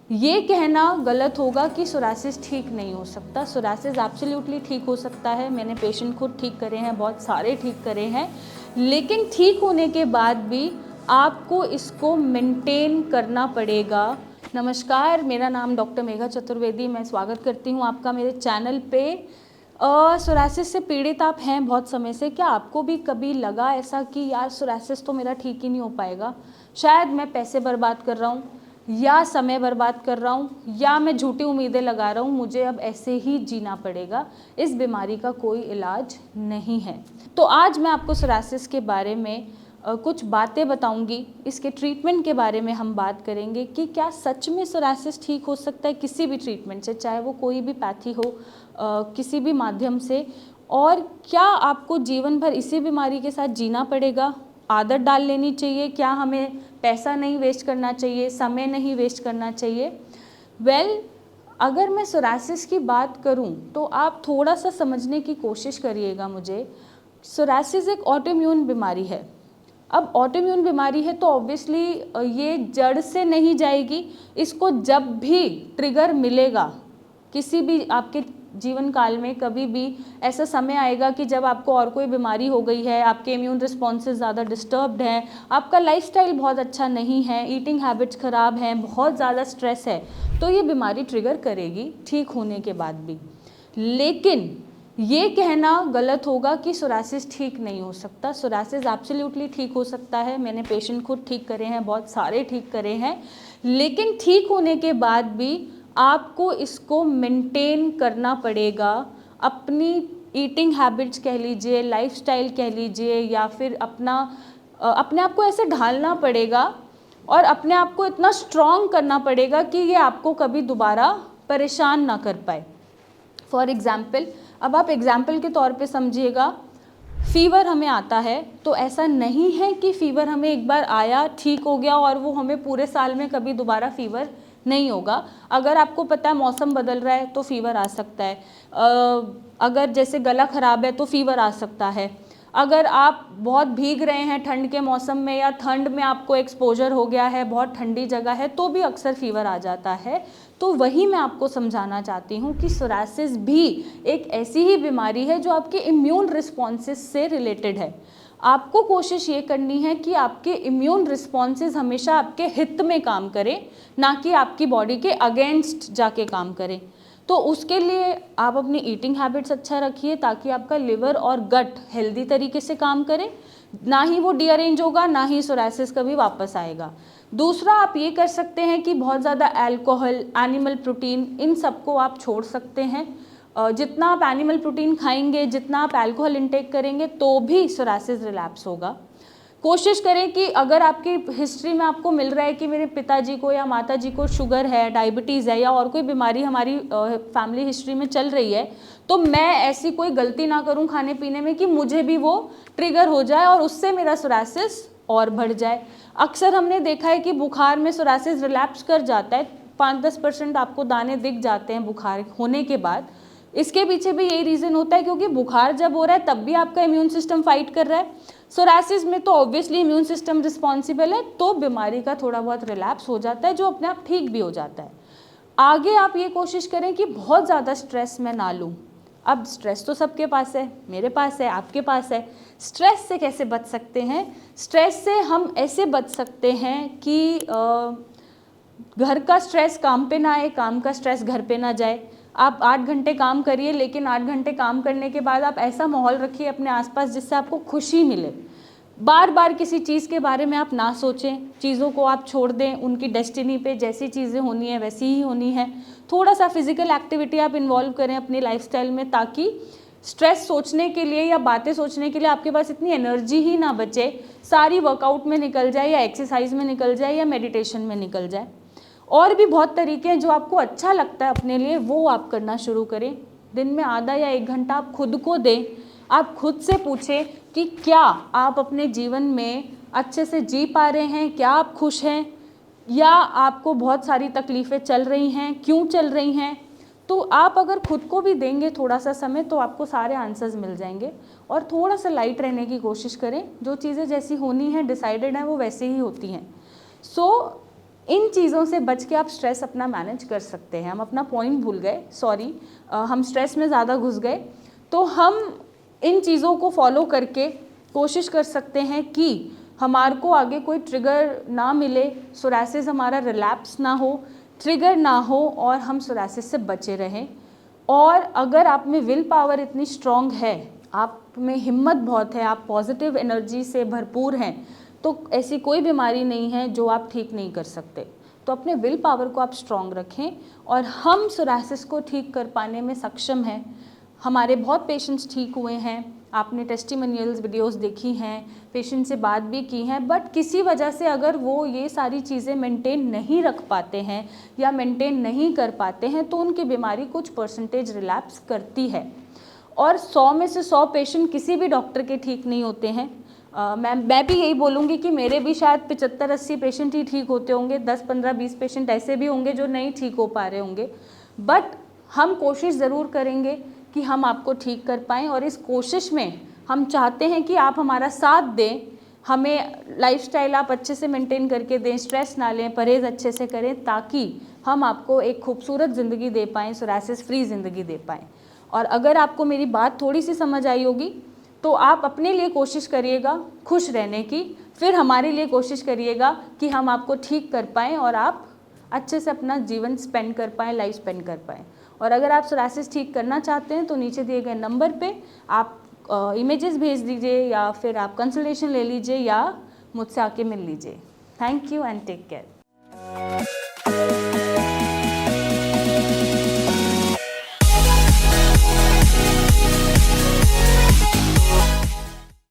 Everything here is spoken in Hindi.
ये कहना गलत होगा कि सोरासिस ठीक नहीं हो सकता। सोरासिस एब्सोल्युटली ठीक हो सकता है। मैंने पेशेंट खुद ठीक करे हैं, बहुत सारे ठीक करे हैं, लेकिन ठीक होने के बाद भी आपको इसको मेंटेन करना पड़ेगा। नमस्कार, मेरा नाम डॉक्टर मेघा चतुर्वेदी, मैं स्वागत करती हूँ आपका मेरे चैनल पे। सोरासिस से पीड़ित आप हैं बहुत समय से। क्या आपको भी कभी लगा ऐसा कि यार सोरासिस तो मेरा ठीक ही नहीं हो पाएगा, शायद मैं पैसे बर्बाद कर रहा हूँ या समय बर्बाद कर रहा हूँ या मैं झूठी उम्मीदें लगा रहा हूँ, मुझे अब ऐसे ही जीना पड़ेगा, इस बीमारी का कोई इलाज नहीं है। तो आज मैं आपको सोरासिस के बारे में कुछ बातें बताऊंगी। इसके ट्रीटमेंट के बारे में हम बात करेंगे कि क्या सच में सोरासिस ठीक हो सकता है किसी भी ट्रीटमेंट से, चाहे वो कोई भी पैथी हो, किसी भी माध्यम से, और क्या आपको जीवन भर इसी बीमारी के साथ जीना पड़ेगा, आदत डाल लेनी चाहिए, क्या हमें पैसा नहीं वेस्ट करना चाहिए, समय नहीं वेस्ट करना चाहिए। अगर मैं सोरासिस की बात करूं तो आप थोड़ा सा समझने की कोशिश करिएगा मुझे। सोरासिस एक ऑटोइम्यून बीमारी है। अब ऑटोइम्यून बीमारी है तो ऑब्वियसली ये जड़ से नहीं जाएगी। इसको जब भी ट्रिगर मिलेगा, किसी भी आपके जीवन काल में कभी भी ऐसा समय आएगा कि जब आपको और कोई बीमारी हो गई है, आपके इम्यून रिस्पॉन्सेज ज़्यादा डिस्टर्ब्ड हैं, आपका लाइफस्टाइल बहुत अच्छा नहीं है, ईटिंग हैबिट्स ख़राब हैं, बहुत ज़्यादा स्ट्रेस है, तो ये बीमारी ट्रिगर करेगी ठीक होने के बाद भी। लेकिन ये कहना गलत होगा कि सोरासिस ठीक नहीं हो सकता। सोरासिस एब्सोल्युटली ठीक हो सकता है। मैंने पेशेंट खुद ठीक करे हैं, बहुत सारे ठीक करे हैं, लेकिन ठीक होने के बाद भी आपको इसको मेंटेन करना पड़ेगा। अपनी ईटिंग हैबिट्स कह लीजिए, लाइफस्टाइल कह लीजिए, या फिर अपने आप को ऐसे ढालना पड़ेगा और अपने आप को इतना स्ट्रॉन्ग करना पड़ेगा कि ये आपको कभी दोबारा परेशान ना कर पाए। फॉर एग्ज़ाम्पल, अब आप एग्ज़ाम्पल के तौर पे समझिएगा, फ़ीवर हमें आता है तो ऐसा नहीं है कि फ़ीवर हमें एक बार आया, ठीक हो गया और वो हमें पूरे साल में कभी दोबारा फ़ीवर नहीं होगा। अगर आपको पता है मौसम बदल रहा है तो फ़ीवर आ सकता है, अगर जैसे गला ख़राब है तो फ़ीवर आ सकता है, अगर आप बहुत भीग रहे हैं ठंड के मौसम में या ठंड में आपको एक्सपोजर हो गया है, बहुत ठंडी जगह है, तो भी अक्सर फ़ीवर आ जाता है। तो वही मैं आपको समझाना चाहती हूँ कि सोरासिस भी एक ऐसी ही बीमारी है जो आपके इम्यून रिस्पॉन्सेस से रिलेटेड है। आपको कोशिश ये करनी है कि आपके इम्यून रिस्पॉन्सेस हमेशा आपके हित में काम करें, ना कि आपकी बॉडी के अगेंस्ट जाके काम करें। तो उसके लिए आप अपनी ईटिंग हैबिट्स अच्छा रखिए ताकि आपका लिवर और गट हेल्दी तरीके से काम करें, ना ही वो डीअरेंज होगा, ना ही सोरासिस कभी वापस आएगा। दूसरा, आप ये कर सकते हैं कि बहुत ज़्यादा अल्कोहल, एनिमल प्रोटीन, इन सबको आप छोड़ सकते हैं। जितना आप एनिमल प्रोटीन खाएंगे, जितना आप अल्कोहल इंटेक करेंगे, तो भी सोरासिस रिलैप्स होगा। कोशिश करें कि अगर आपकी हिस्ट्री में आपको मिल रहा है कि मेरे पिताजी को या माताजी को शुगर है, डायबिटीज़ है या और कोई बीमारी हमारी फैमिली हिस्ट्री में चल रही है, तो मैं ऐसी कोई गलती ना करूं खाने पीने में कि मुझे भी वो ट्रिगर हो जाए और उससे मेरा सोरासिस और बढ़ जाए। अक्सर हमने देखा है कि बुखार में सोरासिस रिलैप्स कर जाता है, 5-10% आपको दाने दिख जाते हैं बुखार होने के बाद। इसके पीछे भी यही रीज़न होता है क्योंकि बुखार जब हो रहा है तब भी आपका इम्यून सिस्टम फाइट कर रहा है। सोरासिस में तो ऑब्वियसली इम्यून सिस्टम रिस्पॉन्सिबल है, तो बीमारी का थोड़ा बहुत रिलैप्स हो जाता है जो अपने आप ठीक भी हो जाता है। आगे आप ये कोशिश करें कि बहुत ज़्यादा स्ट्रेस मैं ना लूँ। अब स्ट्रेस तो सबके पास है, मेरे पास है, आपके पास है। स्ट्रेस से कैसे बच सकते हैं? स्ट्रेस से हम ऐसे बच सकते हैं कि घर का स्ट्रेस काम पे ना आए, काम का स्ट्रेस घर पे ना जाए। आप 8 घंटे काम करिए, लेकिन 8 घंटे काम करने के बाद आप ऐसा माहौल रखिए अपने आसपास जिससे आपको खुशी मिले। बार बार किसी चीज़ के बारे में आप ना सोचें, चीज़ों को आप छोड़ दें उनकी डेस्टिनी पे, जैसी चीज़ें होनी है वैसी ही होनी है। थोड़ा सा फिजिकल एक्टिविटी आप इन्वॉल्व करें अपनी लाइफस्टाइल में, ताकि स्ट्रेस सोचने के लिए या बातें सोचने के लिए आपके पास इतनी एनर्जी ही ना बचे, सारी वर्कआउट में निकल जाए या एक्सरसाइज में निकल जाए या मेडिटेशन में निकल जाए। और भी बहुत तरीके हैं जो आपको अच्छा लगता है अपने लिए, वो आप करना शुरू करें। दिन में आधा या 1 घंटा आप खुद को दें। आप खुद से पूछें कि क्या आप अपने जीवन में अच्छे से जी पा रहे हैं, क्या आप खुश हैं, या आपको बहुत सारी तकलीफ़ें चल रही हैं, क्यों चल रही हैं। तो आप अगर खुद को भी देंगे थोड़ा सा समय तो आपको सारे आंसर्स मिल जाएंगे। और थोड़ा सा लाइट रहने की कोशिश करें, जो चीज़ें जैसी होनी है डिसाइडेड हैं वो वैसे ही होती हैं। सो इन चीज़ों से बच के आप स्ट्रेस अपना मैनेज कर सकते हैं। हम अपना पॉइंट भूल गए, सॉरी, हम स्ट्रेस में ज़्यादा घुस गए। तो हम इन चीज़ों को फॉलो करके कोशिश कर सकते हैं कि हमारे को आगे कोई ट्रिगर ना मिले, सोरासिस हमारा रिलैप्स ना हो, ट्रिगर ना हो और हम सोरासिस से बचे रहें। और अगर आप में विल पावर इतनी स्ट्रॉन्ग है, आप में हिम्मत बहुत है, आप पॉजिटिव एनर्जी से भरपूर हैं, तो ऐसी कोई बीमारी नहीं है जो आप ठीक नहीं कर सकते। तो अपने विल पावर को आप स्ट्रॉन्ग रखें और हम सोरासिस को ठीक कर पाने में सक्षम हैं। हमारे बहुत पेशेंट्स ठीक हुए हैं, आपने टेस्टिमोनियल्स वीडियोस देखी हैं, पेशेंट से बात भी की है, बट किसी वजह से अगर वो ये सारी चीज़ें मेंटेन नहीं रख पाते हैं या मेंटेन नहीं कर पाते हैं तो उनकी बीमारी कुछ परसेंटेज रिलैप्स करती है। और 100 में से 100 पेशेंट किसी भी डॉक्टर के ठीक नहीं होते हैं। मैं भी यही बोलूँगी कि मेरे भी शायद 75-80 पेशेंट ही ठीक होते होंगे, 10-15-20 पेशेंट ऐसे भी होंगे जो नहीं ठीक हो पा रहे होंगे, बट हम कोशिश ज़रूर करेंगे कि हम आपको ठीक कर पाएँ। और इस कोशिश में हम चाहते हैं कि आप हमारा साथ दें, हमें लाइफस्टाइल आप अच्छे से मेंटेन करके दें, स्ट्रेस ना लें, परहेज़ अच्छे से करें, ताकि हम आपको एक खूबसूरत ज़िंदगी दे पाएँ, सोरासिस फ्री ज़िंदगी दे पाएँ। और अगर आपको मेरी बात थोड़ी सी समझ आई होगी तो आप अपने लिए कोशिश करिएगा खुश रहने की, फिर हमारे लिए कोशिश करिएगा कि हम आपको ठीक कर पाएँ और आप अच्छे से अपना जीवन स्पेंड कर पाएँ, लाइफ स्पेंड कर पाएँ। और अगर आप सोरासिस ठीक करना चाहते हैं तो नीचे दिए गए नंबर पे आप इमेजेस भेज दीजिए या फिर आप कंसल्टेशन ले लीजिए या मुझसे आके मिल लीजिए। Thank you and take care.